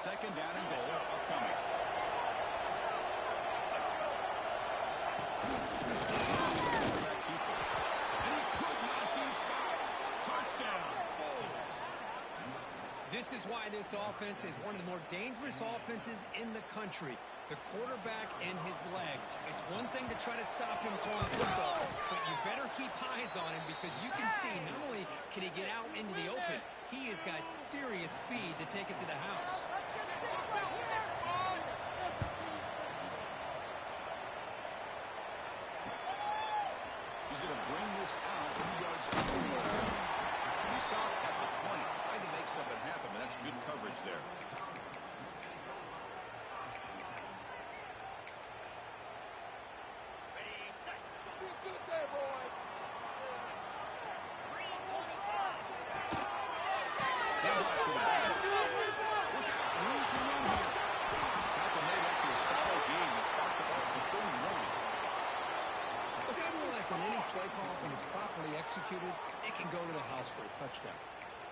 second down and goal upcoming. And he could not be stopped. Touchdown, Bulls. This is why this offense is one of the more dangerous offenses in the country. The quarterback and his legs. It's one thing to try to stop him throwing the football, but you better keep eyes on him because you can see not only can he get out into the open, he has got serious speed to take it to the house. He's going to bring this out 2 yards out of the end zone. He stopped at the 20, tried to make something happen, but that's good coverage there. On any play call, when it's properly executed, it can go to the house for a touchdown.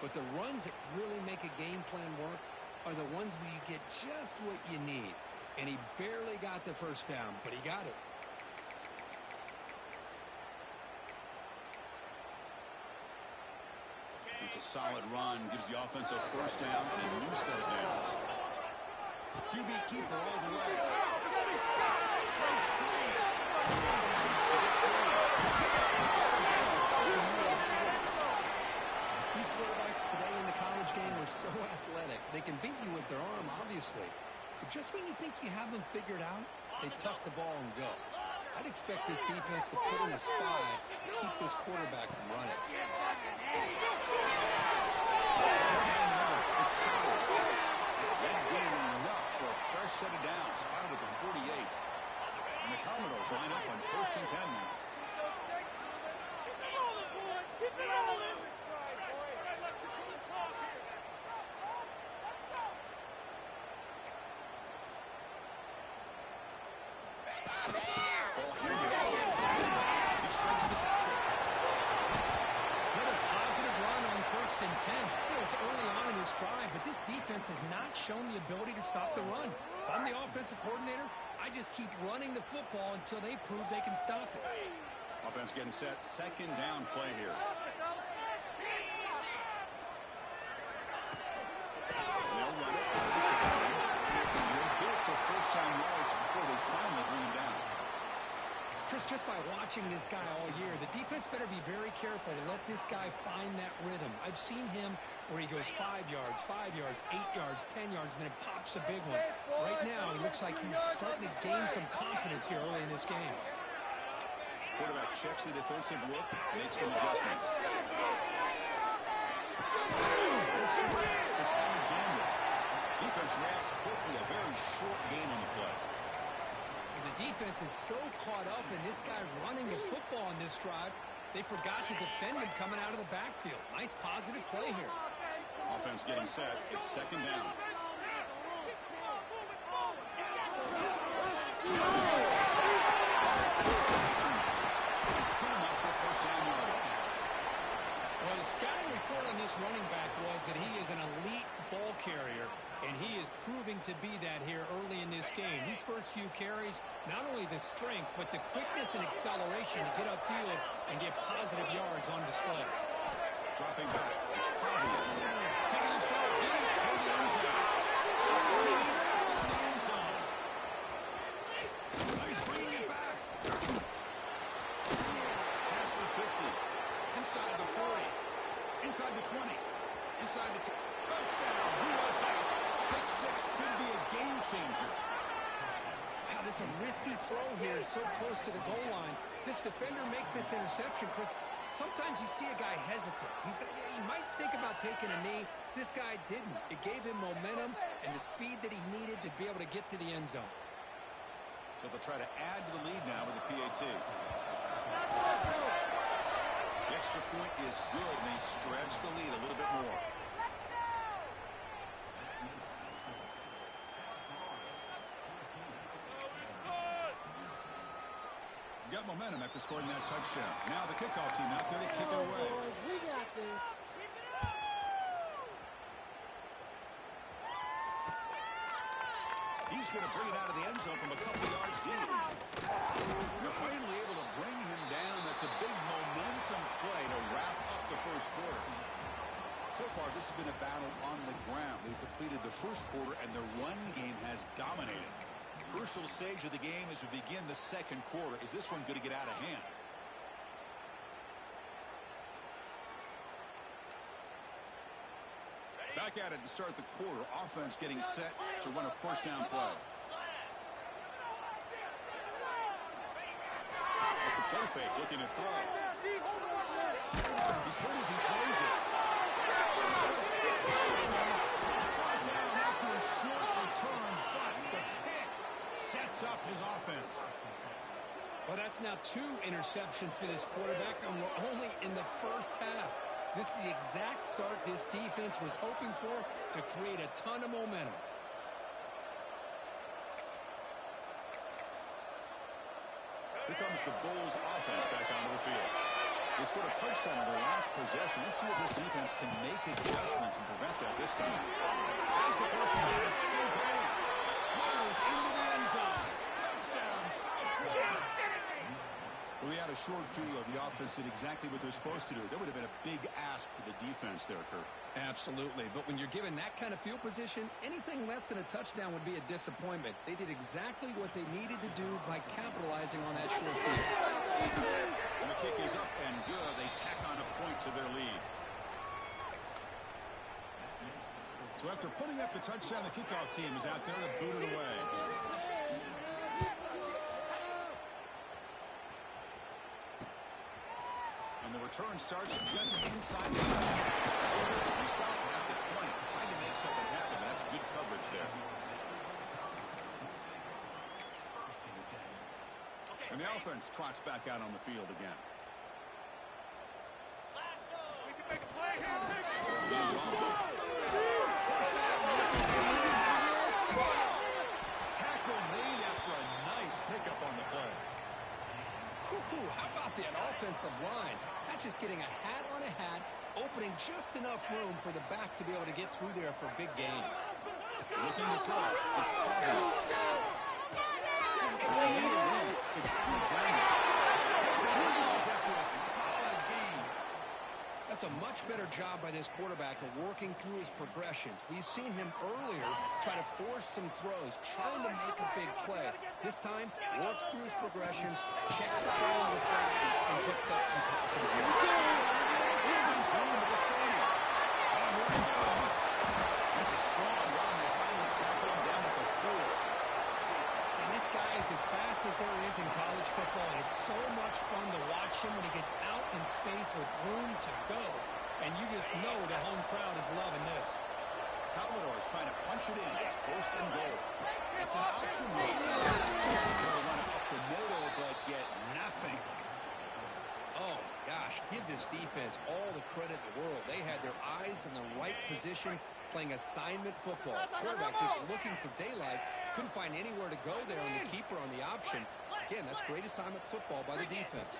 But the runs that really make a game plan work are the ones where you get just what you need. And he barely got the first down, but he got it. It's a solid run, gives the offense a first down and a new set of downs. QB keeper all the way. Breaks free. Treats to get free. These quarterbacks today in the college game are so athletic. They can beat you with their arm, obviously. But just when you think you have them figured out, they tuck the ball and go. I'd expect this defense to put in a spy to keep this quarterback from running. It's started. That game enough for a fresh set of downs. Spotted at the 48. And the Commodores line up on 1st and 10 now. Keep it rolling. Drive, but this defense has not shown the ability to stop the run. If I'm the offensive coordinator, I just keep running the football until they prove they can stop it. Offense getting set. Second down play here. They'll run it. They'll get it for first-time yards before they finally bring him down. Chris, just by watching this guy all year, the defense better be very careful to let this guy find that rhythm. I've seen him where he goes 5 yards, 8 yards, 10 yards, and then pops a big one. Right now, it looks like he's starting to gain some confidence here early in this game. Quarterback checks the defensive look, makes some adjustments. It's Alexander. Defense reacts quickly, a very short gain on the play. The defense is so caught up in this guy running the football on this drive, they forgot to defend him coming out of the backfield. Nice positive play here. Offense getting set. It's second down. Well, the scouting report on this running back was that he is an elite ball carrier, and he is proving to be that here early in this game. These first few carries, not only the strength, but the quickness and acceleration to get upfield and get positive yards on display. Dropping back. It's Providence. Taking a shot deep toward the end zone. To the side of the end zone. He's bringing it back. Past the 50. Inside the 40. Inside the 20. Inside the touchdown. USA. Pick six could be a game changer. Wow, this is a risky throw here, so close to the goal line. This defender makes this interception, Chris. Sometimes you see a guy hesitate. He might think about taking a knee. This guy didn't. It gave him momentum and the speed that he needed to be able to get to the end zone. So they'll try to add to the lead now with the PAT. The extra point is good, and they stretch the lead a little bit more. Got momentum after scoring that touchdown. Now the kickoff team out there to kick it away. We got this. He's going to bring it out of the end zone from a couple yards deep. They're finally able to bring him down. That's a big momentum play to wrap up the first quarter. So far, this has been a battle on the ground. They've completed the first quarter, and their run game has dominated. Crucial stage of the game as we begin the second quarter. Is this one going to get out of hand? Back at it to start the quarter. Offense getting set to run a first down play. Off the play fake, looking to throw. He's good as he throws it. Down after a short return, but the pick sets up his offense. Well, that's now 2 interceptions for this quarterback, and we're only in the first half. This is the exact start this defense was hoping for to create a ton of momentum. Here comes the Bulls offense back onto the field. They scored a touchdown in their last possession. Let's see if this defense can make adjustments and prevent that this time. As the first one is still going. Rolls into the end zone. Touchdown, South Florida. Well, we had a short field. The offense did exactly what they're supposed to do. That would have been a big ask for the defense there, Kurt. Absolutely. But when you're given that kind of field position, anything less than a touchdown would be a disappointment. They did exactly what they needed to do by capitalizing on that short field. And the kick is up and good. They tack on a point to their lead. So after putting up the touchdown, the kickoff team is out there to boot it away. And the return starts just inside the 10. We stop at the 20, trying to make something happen. That's good coverage there. And the offense trots back out on the field again. We can make a play here. Tackle made after a nice pickup on the play. How about that offensive line? That's just getting a hat on a hat, opening just enough room for the back to be able to get through there for a big gain. Looking to throw. It's Pavel. It's Neil. It's Alexander. After a solid game. That's a much better job by this quarterback of working through his progressions. We've seen him earlier try to force some throws, trying to make a big play. This time, works through his progressions, checks it down to the front, and picks up some positive yards. Runs room to the 30. And here he goes. That's a strong run. They finally tackle him down at the 4. And this guy is as fast as there is in college football. It's so much fun to watch him when he gets out in space with room to go. And you just know the home crowd is loving this. Commodores trying to punch it in. It's first and goal. It's an option run. They'll run it up the middle, but get nothing. Oh, gosh, give this defense all the credit in the world. They had their eyes in the right position, playing assignment football. Quarterback just looking for daylight. Couldn't find anywhere to go there on the keeper on the option. Again, that's great assignment football by the defense.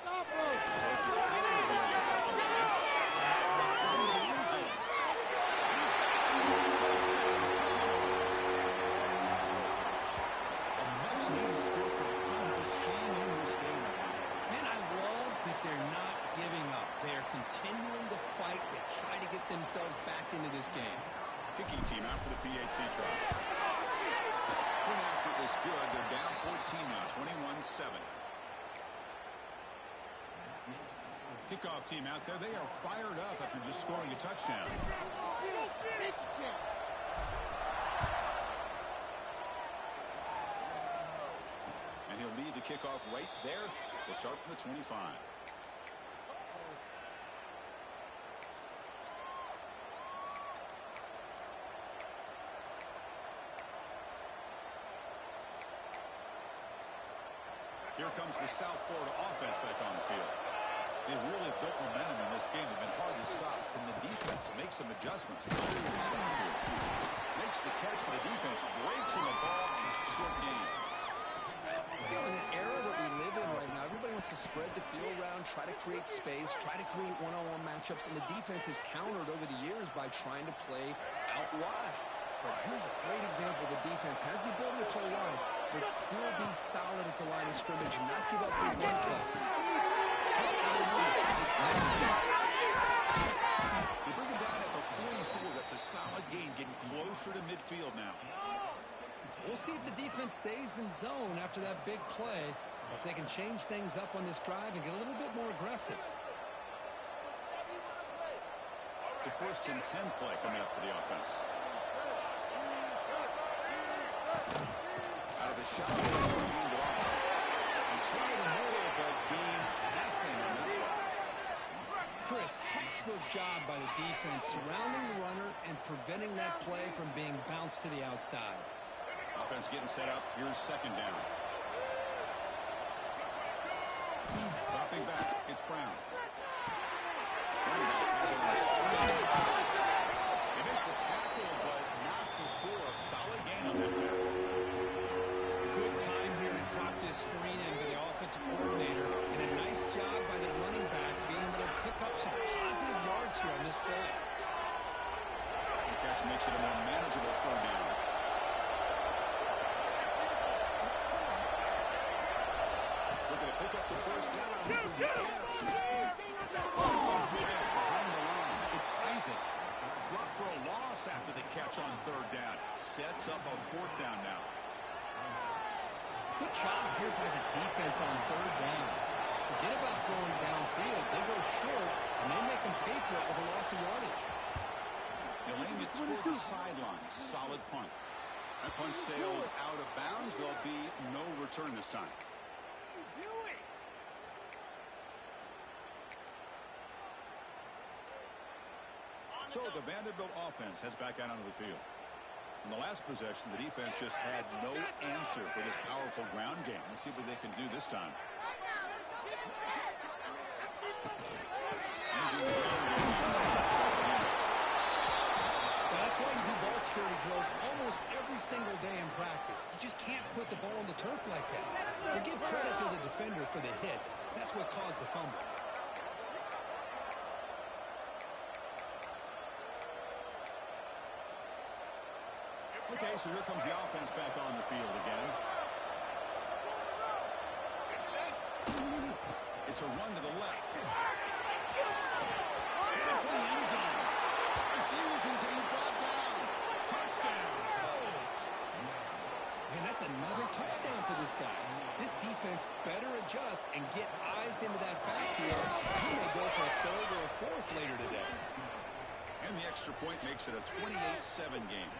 Man, I love that they're not giving up. They're continuing to fight to try to get themselves back into this game. Kicking team out for the PAT try. Point after is good. They're down 14 now, 21-7. Kickoff team out there. They are fired up after just scoring a touchdown. And he'll lead the kickoff right there. They'll start from the 25. Here comes the South Florida offense back on the field. They've really built momentum in this game. They've been hard to stop. And the defense makes some adjustments. Makes the catch by the defense. Breaks in the ball in a short game. You know, in the era that we live in right now, everybody wants to spread the field around, try to create space, try to create one-on-one matchups, and the defense has countered over the years by trying to play out wide. But here's a great example. The defense has the ability to play wide, but still be solid at the line of scrimmage and not give up big run plays. They bring him down at the 44. That's a solid gain, getting closer to midfield now. We'll see if the defense stays in zone after that big play, or if they can change things up on this drive and get a little bit more aggressive. It's a 1st and 10 play coming up for the offense. Out of the shot, hand it off. He tried the middle, but gained nothing on that one. Chris, textbook job by the defense surrounding the runner and preventing that play from being bounced to the outside. Offense getting set up. Here's 2nd down. Dropping back. It's Brown. Running back has it on a screen. They make the tackle, but not before a solid gain on that pass. Good time here to drop this screen into the offensive coordinator, and a nice job by the running back being able to pick up some positive yards here on this play. The catch makes it a more manageable 3rd down. Looking to pick up the 1st down through the air. Behind the line. It's Isaac. Brought for a loss after the catch on 3rd down. Sets up a 4th down now. Good job here by the defense on 3rd down. Forget about throwing downfield. They go short, and they make them pay for it with a loss of yardage. They'll aim it toward the sideline. Solid punt. That punt sails out of bounds. There'll be no return this time. So the Vanderbilt offense heads back out onto the field. In the last possession, the defense just had no answer for this powerful ground game. Let's see what they can do this time. Using the ground game to pass the hand. That's why you do ball security drills almost every single day in practice. You just can't put the ball on the turf like that. They give credit to the defender for the hit, because that's what caused the fumble. Okay, so here comes the offense back on the field again. It's a run to the left. For the end zone. Refusing to be brought down. Touchdown. Man, that's another touchdown for this guy. This defense better adjust and get eyes into that backfield. He may go for a 3rd or a 4th later today. And the extra point makes it a 28-7 game.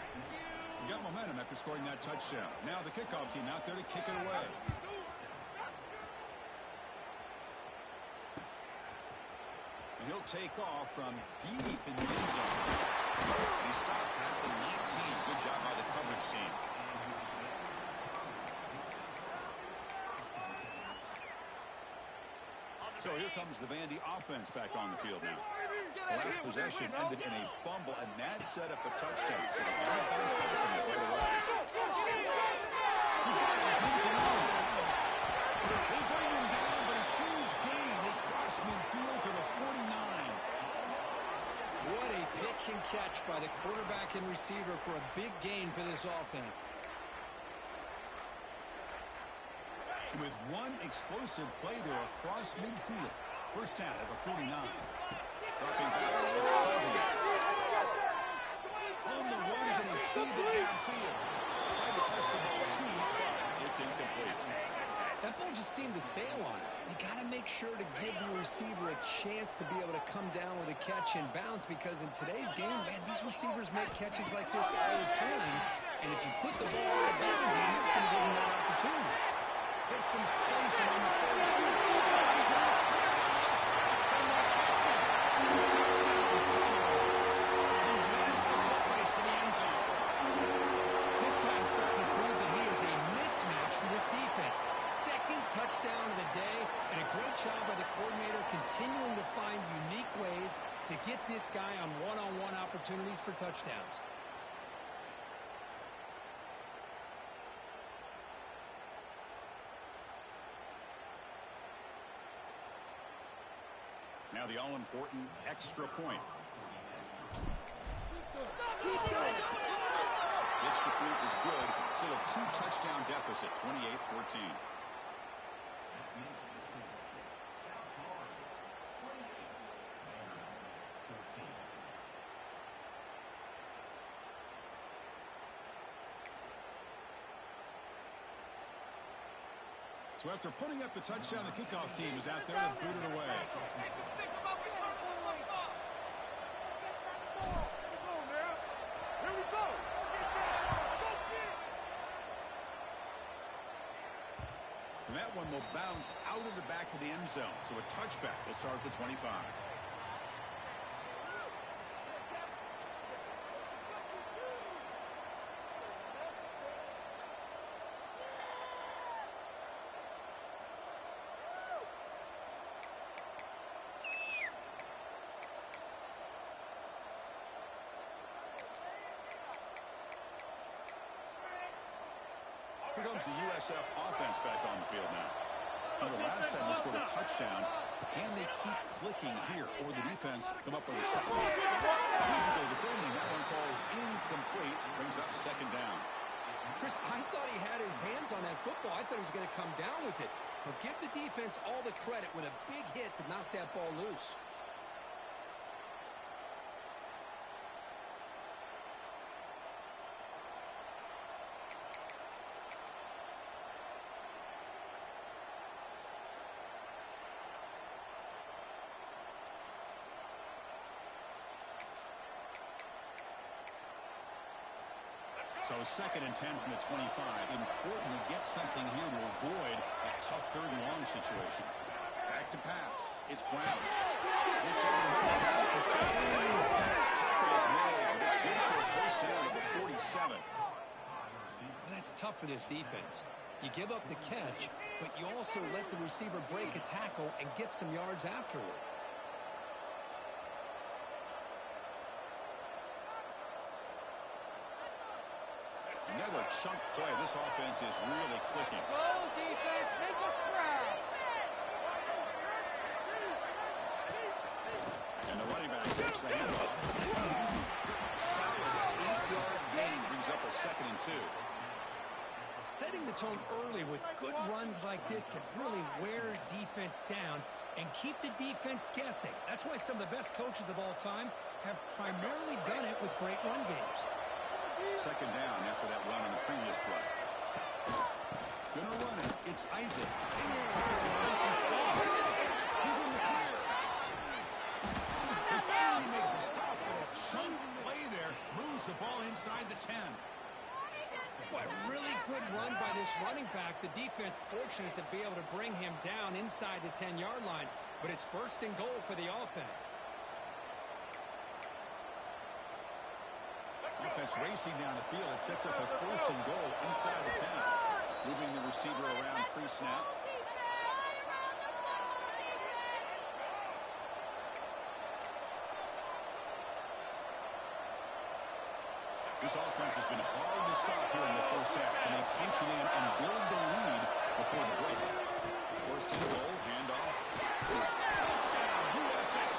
We got momentum after scoring that touchdown. Now the kickoff team out there to kick it away. And he'll take off from deep in the end zone. And he stopped at the 19. Good job by the coverage team. So here comes the Vandy offense back on the field now. The last possession ended in a fumble, and that set up a touchdown. So they got to bounce back from it right away. He's got a huge run. They bring him down, but a huge gain. They cross midfield to the 49. What a pitch and catch by the quarterback and receiver for a big gain for this offense. And with one explosive play there across midfield. 1st down at the 49. Dropping back, it's Harvey. On the run, going to feed the downfield. Tried to press the ball deep, but it's incomplete. That ball just seemed to sail on it. You got to make sure to give your receiver a chance to be able to come down with a catch and bounce, because in today's game, man, these receivers make catches like this all the time. And if you put the ball out of bounds, you're not going to give them that opportunity. There's some space on the field. He's in the clear. And they catch him. Touchdown. He wins the ball race to the end zone. This guy's starting to prove that he is a mismatch for this defense. 2nd touchdown of the day, and a great job by the coordinator continuing to find unique ways to get this guy on one-on-one opportunities for touchdowns. Now the all-important extra point. Extra point is good. Still a 2-touchdown deficit, 28-14. So after putting up the touchdown, the kickoff team is out there to boot it away. And that one will bounce out of the back of the end zone. So a touchback will start at the 25. Here comes the USF offense back on the field now. The last time they scored a touchdown. Can they keep clicking here, or the defense come up with a stop? Physical defending, that one falls incomplete, brings up second down. Chris, I thought he had his hands on that football. I thought he was going to come down with it. But give the defense all the credit with a big hit to knock that ball loose. So second and 10 from the 25. Important to get something here to avoid a tough third and long situation. Back to pass. It's Brown. It's over the middle. Tackle is made. It's good for a first down at the 47. Well, that's tough for this defense. You give up the catch, but you also let the receiver break a tackle and get some yards afterward. Another chunk play. This offense is really clicking. Go, defense, make us proud. And the running back takes the handoff. Solid 8-yard gain brings up a second and 2. Setting the tone early with good runs like this can really wear defense down and keep the defense guessing. That's why some of the best coaches of all time have primarily done it with great run games. Second down after that run on the previous play. Gonna run it. It's Isaac. He's in the clear. They finally make the stop with a chunk play there. Moves the ball inside the 10. Boy, really good run by this running back. The defense fortunate to be able to bring him down inside the 10-yard line. But it's first and goal for the offense. Offense racing down the field. It sets up a first and goal inside the 10. Moving the receiver around pre-snap. This offense has been hard to stop here in the first half, and they punch it in and build the lead before the break. First and goal, handoff. Touchdown, USF.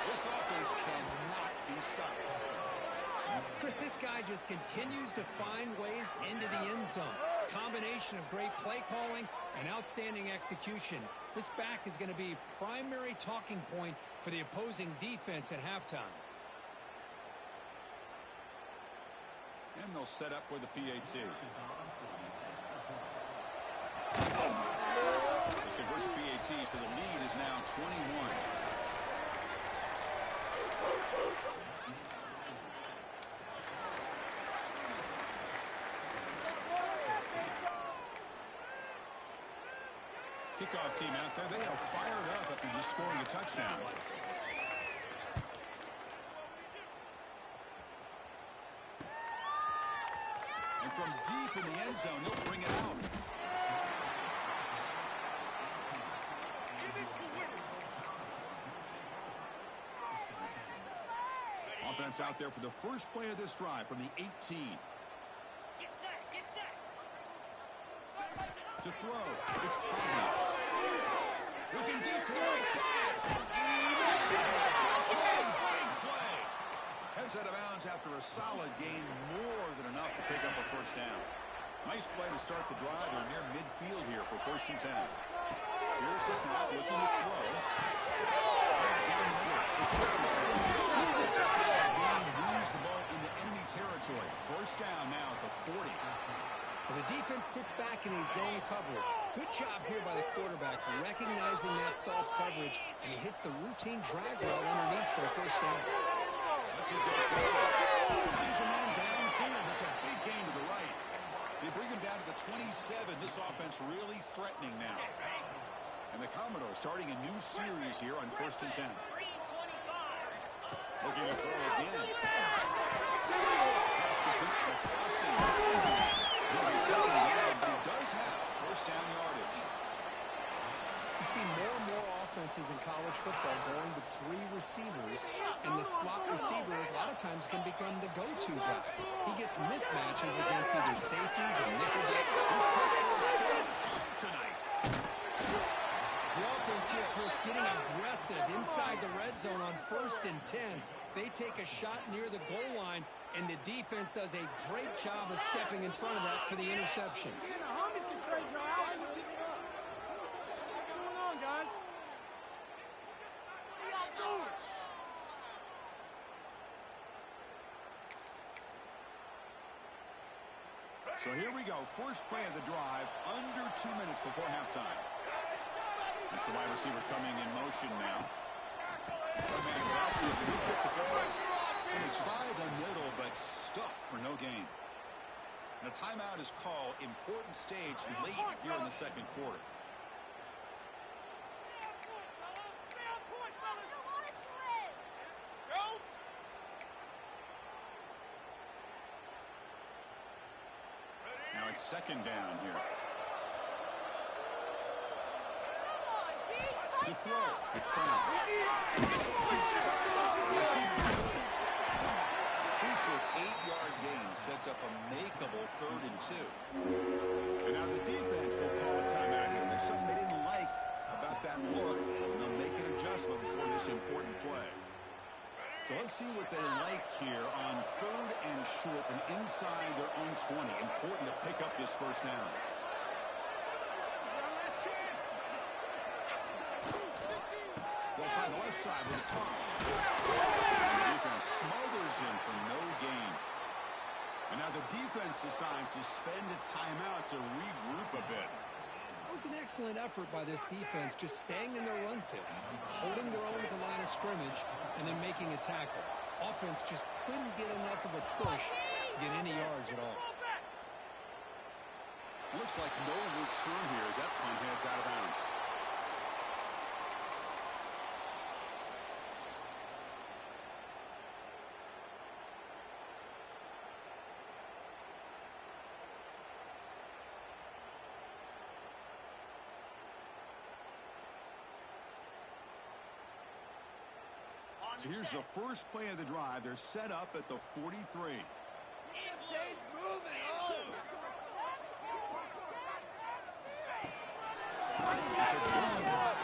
This offense cannot be stopped. Chris, this guy just continues to find ways into the end zone. Combination of great play calling and outstanding execution. This back is going to be primary talking point for the opposing defense at halftime. And they'll set up with the PAT. Convert the PAT, so the lead is now 21. Kickoff team out there. They are fired up after just scoring a touchdown. And from deep in the end zone, he'll bring it out. Offense out there for the first play of this drive from the 18. Get set, get set. To throw, it's Pogba. Looking deep to the right side. Big play. Has Runs out of bounds after a solid gain, more than enough to pick up a first down. Nice play to start the drive. They're near midfield here for 1st and 10. Here's the snap, looking to throw. Down the middle. It's Richardson. It's a solid gain, moves the ball into enemy territory. 1st down now at the 40. Well, the defense sits back in his zone coverage. Good job here by the quarterback, recognizing that soft coverage, and he hits the routine drag route underneath for a 1st down. That's a good throw. Brings a man downfield. It's a big gain to the right. They bring him down to the 27. This offense really threatening now. And the Commodores starting a new series here on 1st and 10. Looking to throw again. Pass complete by crossing. He'll be taken down, but he does have 1st down yardage. You see more and more offenses in college football going to 3 receivers, and the slot receiver a lot of times can become the go-to guy. He gets mismatches against either safeties and nickelbacks. Tonight. The offense here, Chris, getting aggressive inside the red zone on 1st and 10. They take a shot near the goal line, and the defense does a great job of stepping in front of that for the interception. So here we go. First play of the drive, under 2 minutes before halftime. It's the wide receiver coming in motion now. One man in the backfield, but he'll get the football. And they try the middle, but stuffed for no gain. And a timeout is called. Important stage late here in the 2nd quarter. Now it's 2nd down here. To throw, it's Brown. Crucial 8-yard gain sets up a makeable 3rd and 2. And now the defense will call a timeout here. There's something they didn't like about that look, and they'll make an adjustment before this important play. So let's see what they like here on 3rd and short from inside their own 20. Important to pick up this 1st down. They'll try the left side with a toss. And the defense smothers him for no gain. And now the defense decides to spend a timeout to regroup a bit. That was an excellent effort by this defense, just staying in their run fits, holding their own at the line of scrimmage, and then making a tackle. Offense just couldn't get enough of a push to get any yards at all. Looks like no return here as that punt heads out of bounds. So here's the first play of the drive. They're set up at the 43. It's a good drive.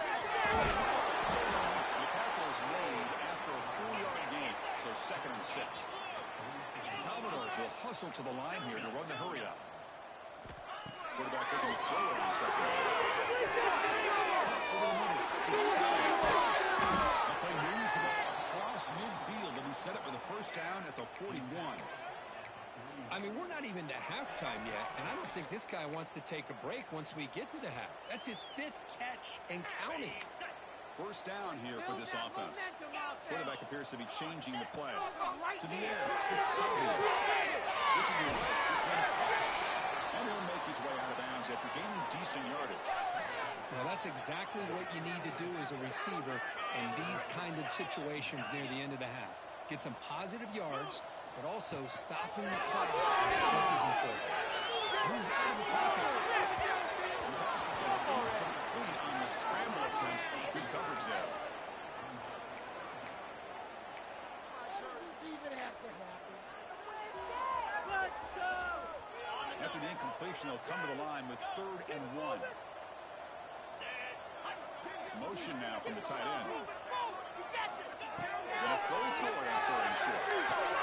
The tackle is made after a 4-yard gain, so 2nd and 6. The Commodores will hustle to the line here to run the hurry up. Quarterback looking to throw it on 2nd. Over the middle. It's stopped. The play moves the ball across midfield, and he set up with a 1st down at the 41. I mean, we're not even to halftime yet, and I don't think this guy wants to take a break once we get to the half. That's his 5th catch and counting. 1st down here for this offense. Quarterback appears to be changing the play. To the air. It's Bobby. Looking to the right. This one caught. And he'll make his way out of bounds after gaining decent yardage. Now, that's exactly what you need to do as a receiver in these kind of situations near the end of the half. Get some positive yards, but also stopping the clock. This is important. Moves out of the pocket. The pass before complete on the scramble attempt. Good coverage there. Why does this even have to happen? After the incompletion, they'll come to the line with 3rd and 1. Motion now from the tight end. Gonna throw forward on 3rd and short.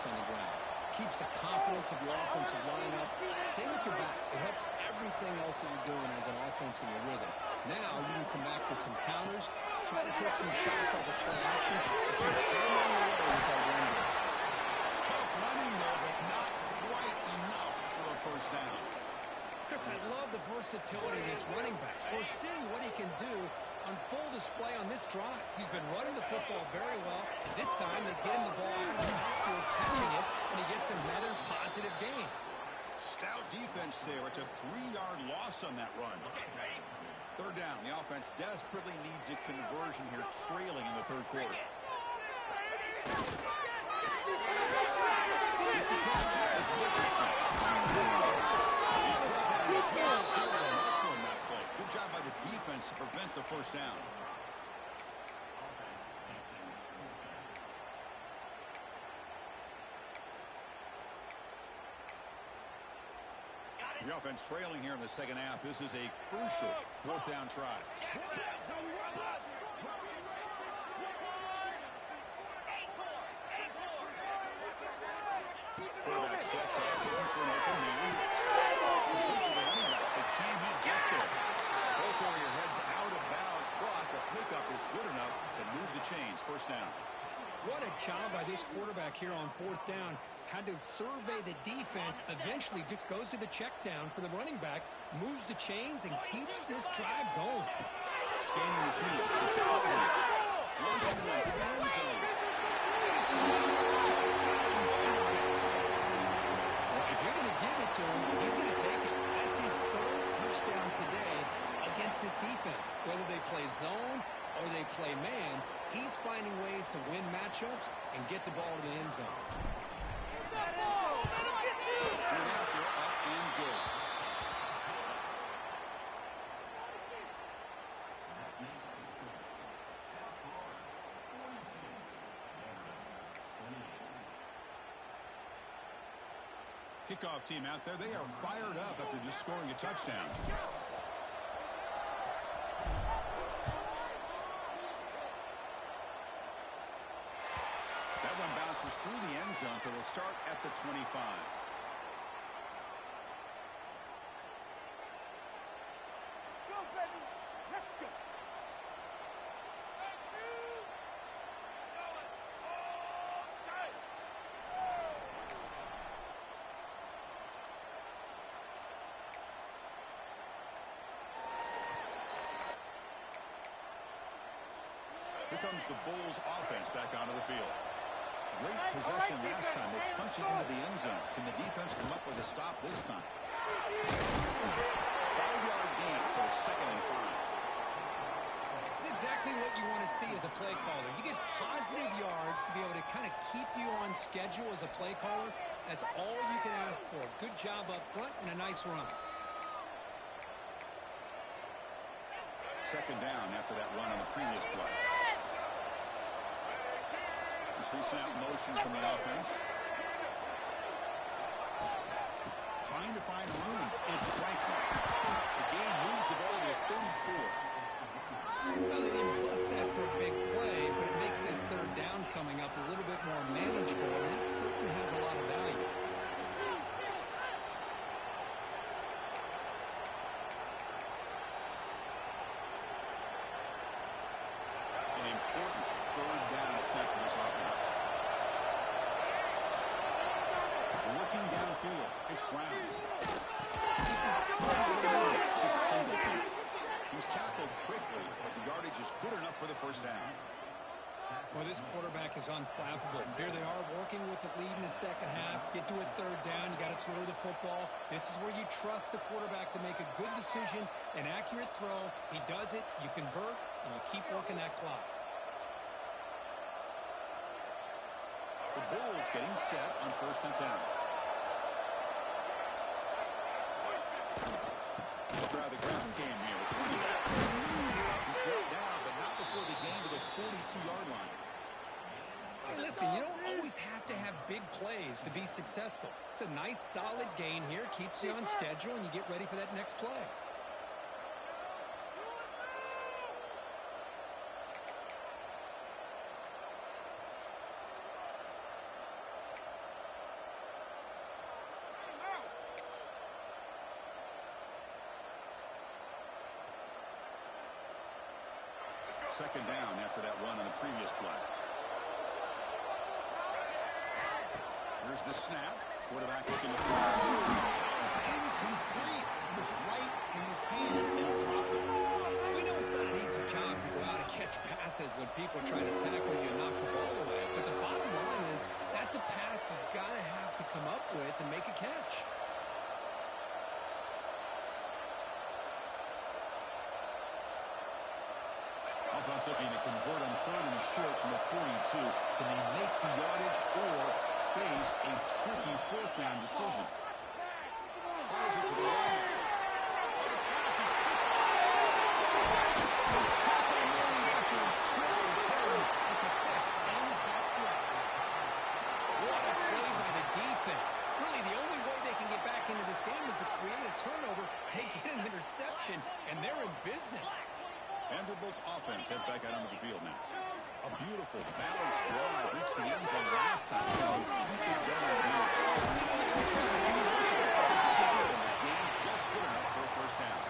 focus on the ground. Keeps the confidence of your offensive line up. Same with your back. It helps everything else that you're doing as an offense in your rhythm. Now you can come back with some counters, try to take some shots off of play action to keep everyone away with our run game. Tough running there, but not quite enough for a first down. Chris, I love the versatility of this running back. We're seeing what he can do on full display on this drive. He's been running the football very well. This time they get him the ball out of the backfield, catching it, and he gets another positive gain. Stout defense there. It's a 3-yard loss on that run. Third down. The offense desperately needs a conversion here, trailing in the third quarter. It's Richardson. Good job by the defense to prevent the first down. The offense trailing here in the second half. This is a crucial fourth down try. Quarterback sets up, looking for an open man. But can he get there? Both over your heads, out of bounds, but the pickup is good enough to move the chains. First down. What a job by this quarterback here on fourth down. Had to survey the defense, eventually just goes to the check down for the running back, moves the chains, and keeps this drive going. Scanning the field. It's out there. Launching one to the end zone. It's well, if you're going to give it to him, he's going to take it. That's his third touchdown today against this defense. Whether they play zone or they play man, he's finding ways to win matchups and get the ball to the end zone. And after, up and good. Kickoff team out there. They are fired up after just scoring a touchdown. That one bounces through the end zone, so they'll start at the 25. Go, baby. Let's go. Here comes the Bulls offense back onto the field. Great possession last time. They punched it into the end zone. Can the defense come up with a stop this time? 5-yard gain, so it's 2nd and 5. It's exactly what you want to see as a play caller. You get positive yards to be able to kind of keep you on schedule as a play caller. That's all you can ask for. Good job up front and a nice run. 2nd down after that run on the previous play. Pre-snap motion from the offense. Trying to find room. It's Franklin. The game moves the ball to 34. Well, they didn't bust that for a big play, but it makes this third down coming up a little bit more manageable, and that certainly has a lot of value. An important third down attempt for this offense. Looking downfield, it's Brown. It's Singleton. He's tackled quickly, but the yardage is good enough for the first down. Well, this quarterback is unflappable. Here they are working with the lead in the second half. Get to a third down. You got to throw the football. This is where you trust the quarterback to make a good decision, an accurate throw. He does it, you convert, and you keep working that clock. The Bulls getting set on 1st and 10. They'll try the ground game here with the running back. He's brought down, but not before the gain to the 42-yard line. Hey, listen, you don't always have to have big plays to be successful. It's a nice, solid gain here. Keeps you on schedule, and you get ready for that next play. second down after that run on the previous play. Here's the snap. Quarterback looking to throw. It's incomplete. It was right in his hands, and he dropped it. We know it's not an easy job to go out and catch passes when people try to tackle you and knock the ball away. But the bottom line is that's a pass you've got to have to come up with and make a catch. Offense looking to convert on 3rd and short from the 42. Can they make the yardage or face a tricky 4th down decision? Fires it to the right. The pass is picked after a short return, but the pick ends that play. What a play by the defense. Really, the only way they can get back into this game is to create a turnover. They get an interception, and they're in business. Vanderbilt's offense heads back out onto the field now. A beautiful, balanced drive reached the end zone last time. Keep it going here. The game just good enough for a first down.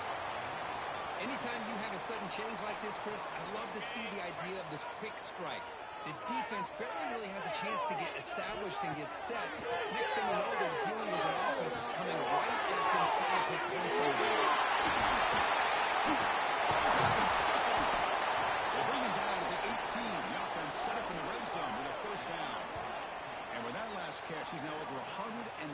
Anytime you have a sudden change like this, Chris, I love to see the idea of this quick strike. The defense barely really has a chance to get established and get set. Next thing you know, they're dealing with an offense that's coming right at them trying to put points on them. They bring him down at the 18. The offense set up in the red zone with a first down. And with that last catch, he's now over 150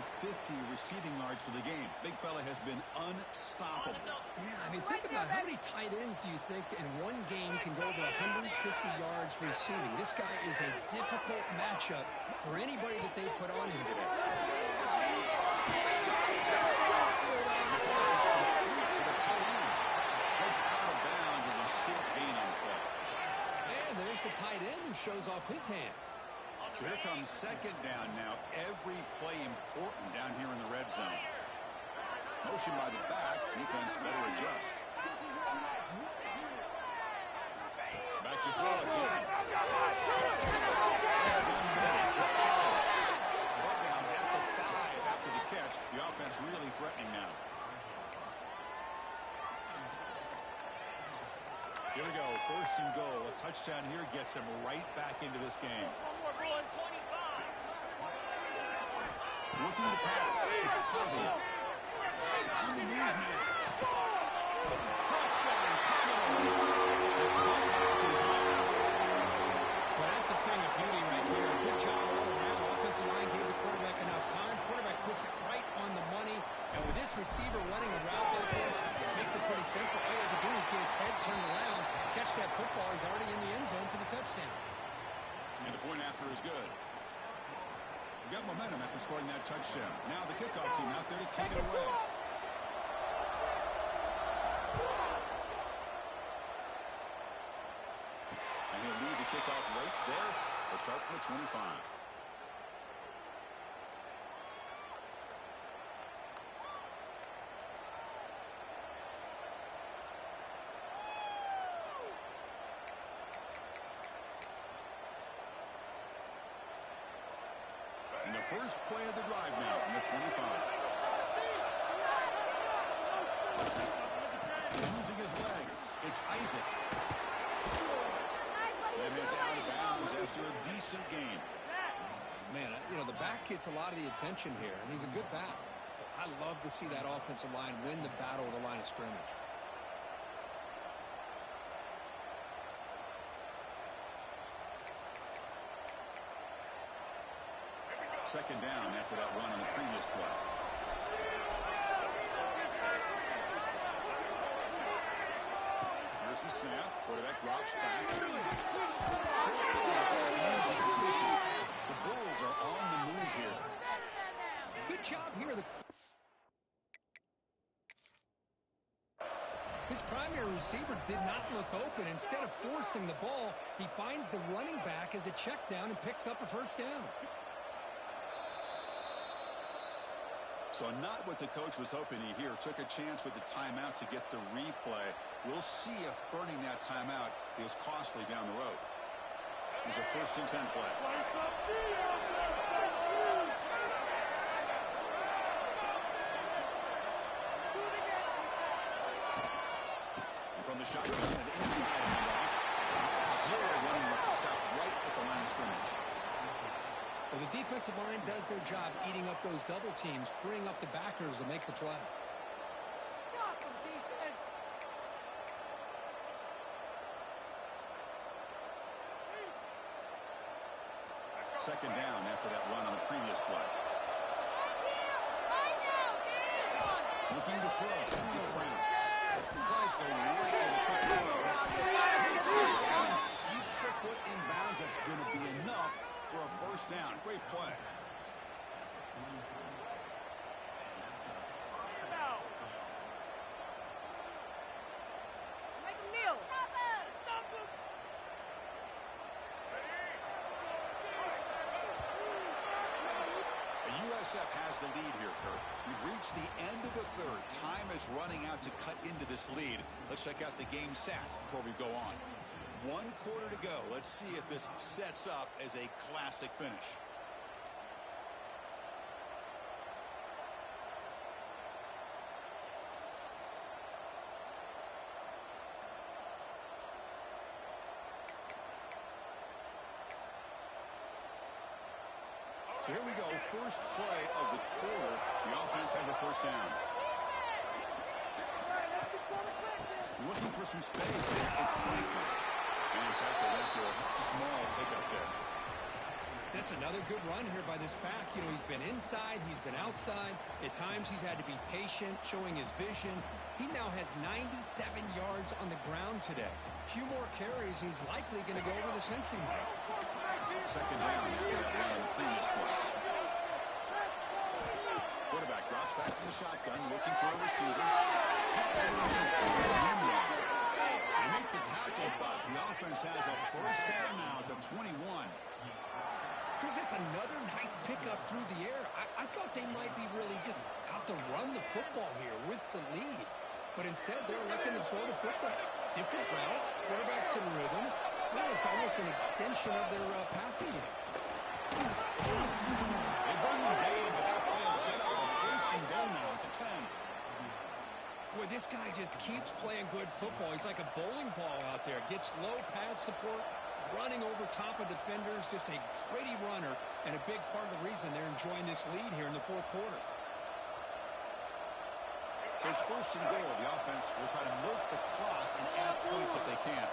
receiving yards for the game. Big fella has been unstoppable. Yeah, I mean, think about how many tight ends do you think in one game can go over 150 yards receiving? This guy is a difficult matchup for anybody that they put on him today. To the tight end. That's out of bounds as a short gain on the play. And there's the tight end who shows off his hands. So here comes second down now. Every play important down here in the red zone. Motion by the back. Defense better adjust. Back to throw again. It stalls. Brought down at the 5 after the catch. The offense really threatening now. Here we go. First and goal. A touchdown here gets them right back into this game. Looking to pass. It's Pavia. On the move here. Touchdown, Commodores. The comeback is on. Well, that's a thing of beauty right there. Good job all around. Offensive line gave the quarterback enough time. Quarterback puts it right on the money. And with this receiver running a route like this, makes it pretty simple. All you have to do is get his head turned around, catch that football. He's already in the end zone for the touchdown. And the point after is good. We got momentum after scoring that touchdown. Now the kickoff team out there to kick it away. And he'll lead the kickoff right there. We'll start from the 25. And the first play of the drive now from the 25. Using his legs, it's Isaac. That heads out of bounds after a decent game. Man, you know, the back gets a lot of the attention here, and he's a good back. But I love to see that offensive line win the battle at the line of scrimmage. Second down after that run on the previous play. Here's the snap. Quarterback drops back. Easy position. The Bulls are on the move here. Good job here. His primary receiver did not look open. Instead of forcing the ball, he finds the running back as a check down and picks up a first down. So not what the coach was hoping to hear. Took a chance with the timeout to get the replay. We'll see if burning that timeout is costly down the road. Here's a 1st and 10 play. And from the shotgun and inside handoff. zero running room. Stop right at the line of scrimmage. Well, the defensive line does their job eating up those double teams, freeing up the backers to make the play. Second down after that run on the previous play. Looking to throw. It's Brown. Applies the right as a quick throw. Keeps the foot in bounds. That's going to be enough for a first down. Great play. USF has the lead here, Kirk. We've reached the end of the third. Time is running out to cut into this lead. Let's check out the game stats before we go on. 1 quarter to go. Let's see if this sets up as a classic finish. So here we go, first play of the quarter. The offense has a first down. Looking for some space. It's Franklin. And tackled after a small pickup there. That's another good run here by this back. You know, he's been inside, he's been outside. At times he's had to be patient, showing his vision. He now has 97 yards on the ground today. A few more carries, he's likely going to go over the century mark. Second down after that run on the previous play. Quarterback drops back from the shotgun, looking for a receiver. They make the tackle, but the offense has a first down now at the 21. Chris, that's another nice pickup through the air. I thought they might be really just out to run the football here with the lead. But instead, they're electing to throw the football. Different routes, quarterbacks in rhythm. Well, it's almost an extension of their passing game. They bring them down, but that play is set up. First and goal now at the 10. Boy, this guy just keeps playing good football. He's like a bowling ball out there. Gets low pad support, running over top of defenders. Just a gritty runner, and a big part of the reason they're enjoying this lead here in the fourth quarter. So it's first and goal. The offense will try to milk the clock and add points if they can.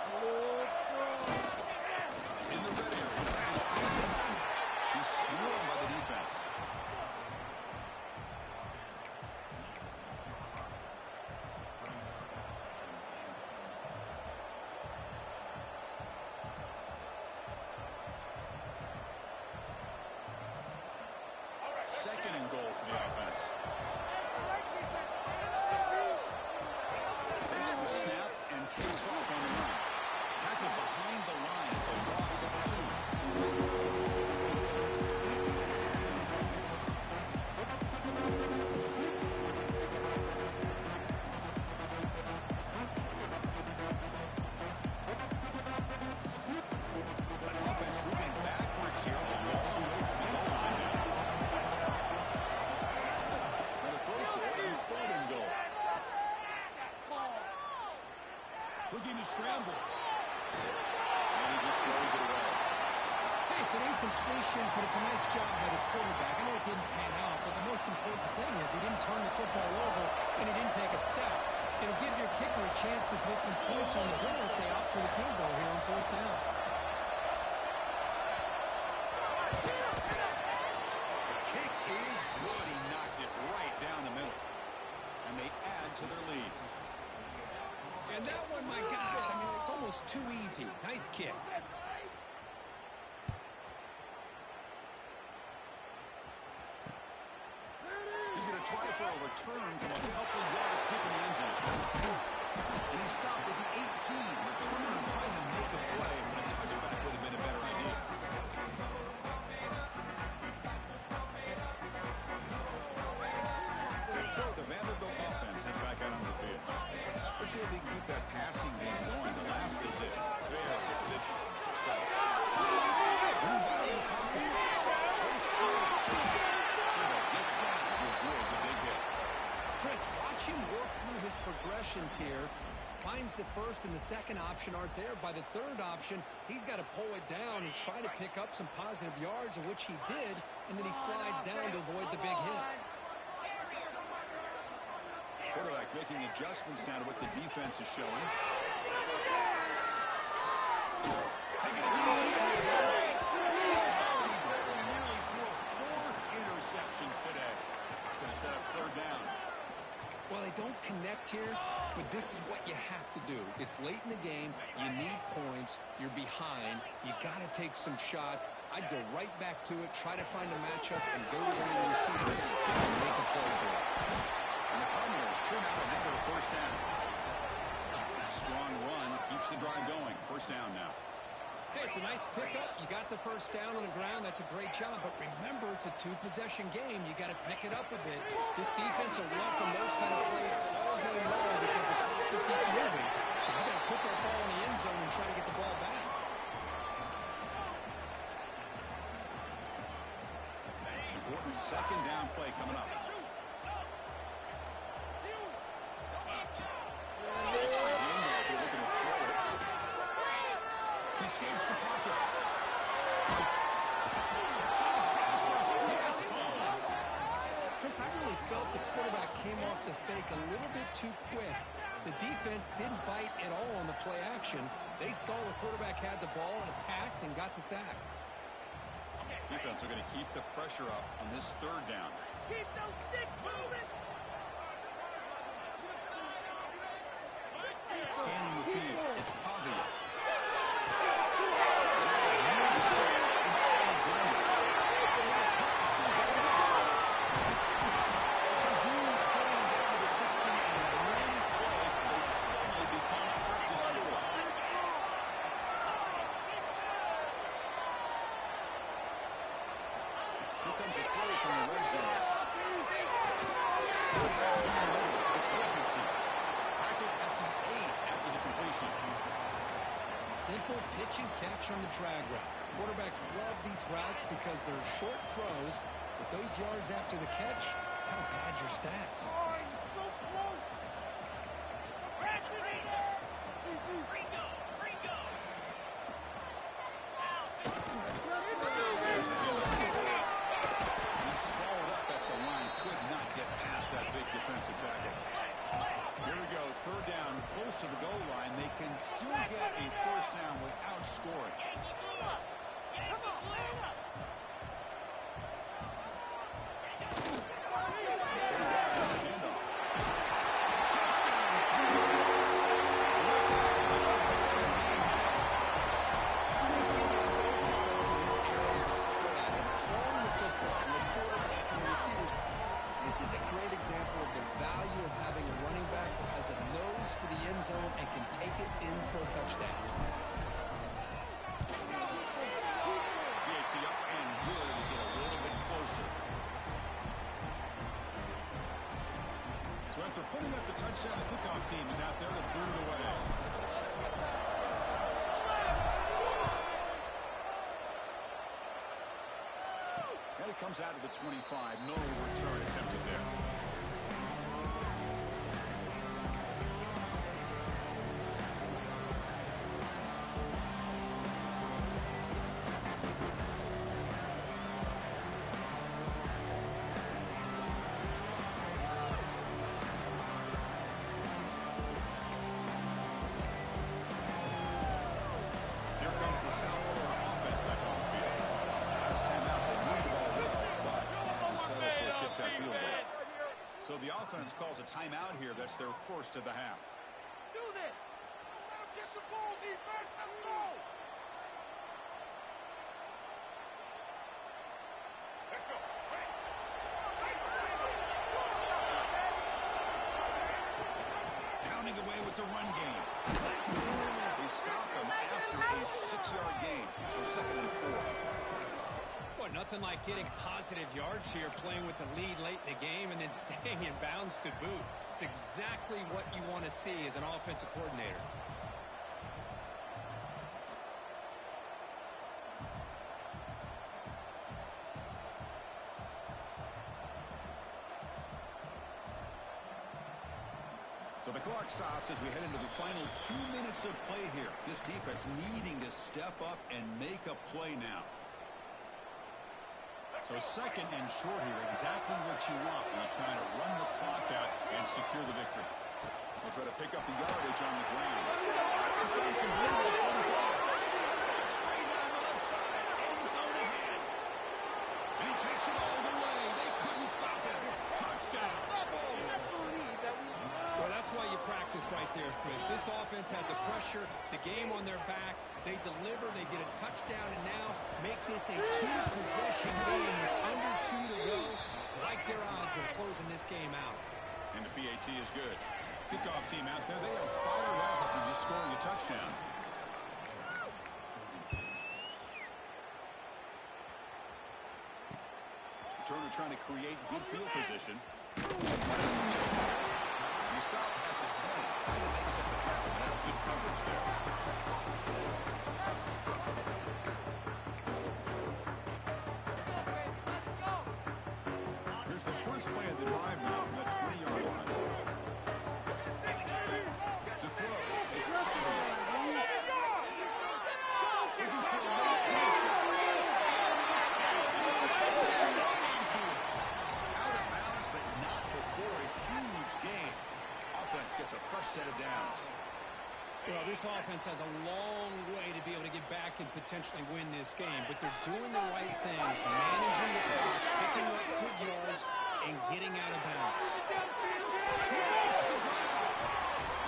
In the red area, it's Isaac. He's swarmed by the defense. Second and goal for the offense. Takes the snap and takes off on the run. Tackled behind the line. It's a loss of 2. An offense moving backwards here, a long way from the goal line now. And a throw for it, and third and goal. Looking to scramble. And he just throws it away. Hey, it's an incompletion, but it's a nice job by the quarterback. I know it didn't pan out, but the most important thing is he didn't turn the football over, and he didn't take a sack. It'll give your kicker a chance to put some points on the board if they opt for the field goal here on fourth down. The kick is good. He knocked it right down the middle. And they add to their lead. And that one, my gosh, I mean, it's almost too easy. Nice kick. He's going to try for a return from a couple of yards deep in the end zone. And he stopped at the 18. Return trying to make a play. A touchback would have been a better idea. So the Vanderbilt offense heads back out onto the field. Let's see if they can keep that passing game going. The last position. Very good position. Precise. Moves out of the pocket. Breaks through. Gets down to avoid the big hit. Chris, watch him work through his progressions here. finds the first and the second option aren't there. By the third option, he's got to pull it down and try to pick up some positive yards, of which he did, and then he slides down to avoid the big hit. Quarterback making adjustments down to what the defense is showing. Taking it easy. Very nearly threw a fourth interception today. Going to set up third down. Well, they don't connect here, but this is what you have to do. It's late in the game. You need points. You're behind. You got to take some shots. I'd go right back to it, try to find a matchup, and go to one of the receivers and make a play for it. And the Cardinals trim out another first down. A strong run keeps the drive going. First down now. Hey, it's a nice pickup. You got the first down on the ground. That's a great job. But remember, it's a two-possession game. You got to pick it up a bit. This defense will welcome those kind of plays all day long because the clock will keep moving. So you got to put that ball in the end zone and try to get the ball back. Important second down play coming up. He escapes the pocket. Chris, I really felt the quarterback came off the fake a little bit too quick. The defense didn't bite at all on the play action. They saw the quarterback had the ball, attacked, and got the sack. Defense are going to keep the pressure up on this third down. Keep those sticks moving. Scanning the field. It's Pavia. Simple pitch and catch on the drag route. Quarterbacks love these routes because they're short throws, but those yards after the catch kind of pad your stats. He swallowed up at the line, could not get past that big defensive tackle. Here we go, third down, close to the goal line. They can still get a first down without scoring. This is a great example of the value of having a running back that has a nose for the end zone and can take it in for a touchdown. Yates up and good to get a little bit closer. So after putting up the touchdown, the kickoff team is out there to boot it away. And it comes out of the 25. No return attempted there. Here comes the South Florida offense back on the field. Last time out, they moved the ball well, but had to settle for a chip shot field goal. So the offense calls a timeout here. That's their first of the half. Do this. Get some ball, defense. Let's go. Let's go. Pounding away with the run game. They stop him after a 6-yard gain. So 2nd and 4. Boy, nothing like getting positive yards here, playing with the lead late in the game and then staying in bounds to boot. It's exactly what you want to see as an offensive coordinator. So the clock stops. stops as we head into the final 2 minutes of play here. This defense needing to step up and make a play now. So second and short here, exactly what you want when you're trying to run the clock out and secure the victory. They'll try to pick up the yardage on the ground. He's found some room at 45. Straight down the left side, end zone ahead. And he takes it all the way. They couldn't stop it. Touchdown. Well, that's why you practice right there, Chris. This offense had the pressure, the game on their back. They deliver, they get a touchdown, and now make this a two-possession game with under 2 to go. Like their odds of closing this game out. And the PAT is good. Kickoff team out there, they are fired up after just scoring a touchdown. Turner trying to create good field position. You stop at the 20, trying to make up the tackle. That's good coverage there. Here's the first play of the drive now from the 20-yard line. To throw, it's Cobb. Looking for a late field shot. Out of bounds, but not before a huge gain. Offense gets a fresh set of downs. Well, this offense has a long way to be able to get back and potentially win this game, but they're doing the right things, managing the clock, picking up good yards, and getting out of bounds.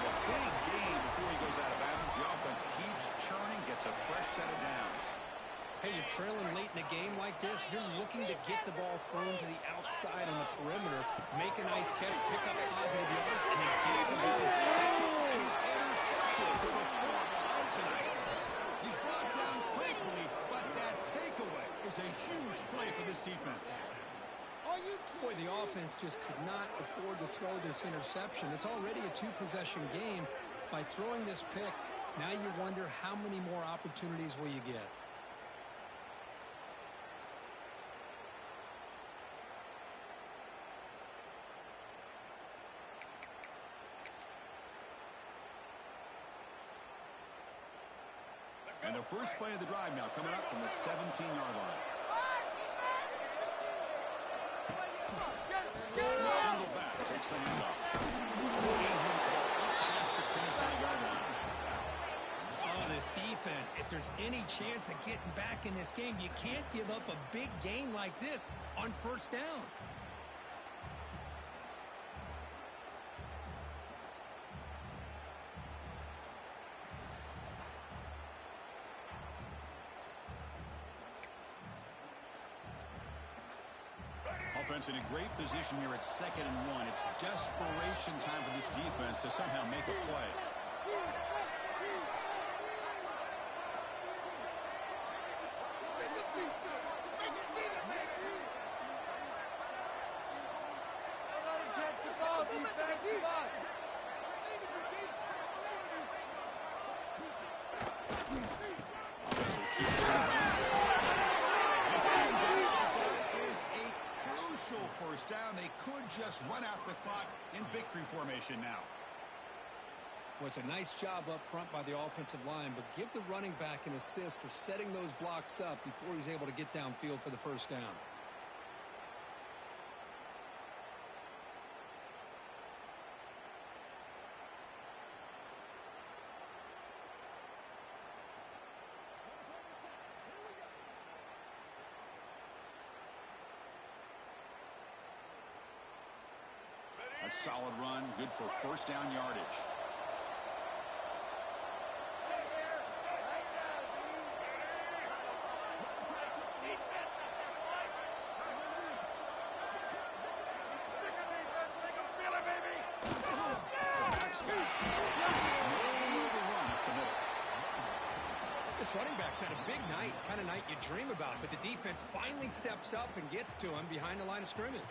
A big gain before he goes out of bounds. The offense keeps churning, gets a fresh set of downs. Hey, you're trailing late in a game like this, you're looking to get the ball thrown to the outside on the perimeter, make a nice catch, pick up positive yards, and then get out of bounds. And he's intercepted for the 4th time tonight. He's brought down quickly, but that takeaway is a huge play for this defense. Boy, the offense just could not afford to throw this interception. It's already a two-possession game. By throwing this pick, now you wonder how many more opportunities will you get. And the first play of the drive now coming up from the 17-yard line. The single back takes the handoff. Getting himself up past the 25-yard line. Oh, this defense, if there's any chance of getting back in this game, you can't give up a big game like this on first down. Offense in a great position here at 2nd and 1. It's desperation time for this defense to somehow make a play. First down, they could just run out the clock in victory formation now. Well, it's a nice job up front by the offensive line, but give the running back an assist for setting those blocks up before he's able to get downfield for the first down. A solid run, good for first down yardage. This running back's had a big night, kind of night you dream about, but the defense finally steps up and gets to him behind the line of scrimmage.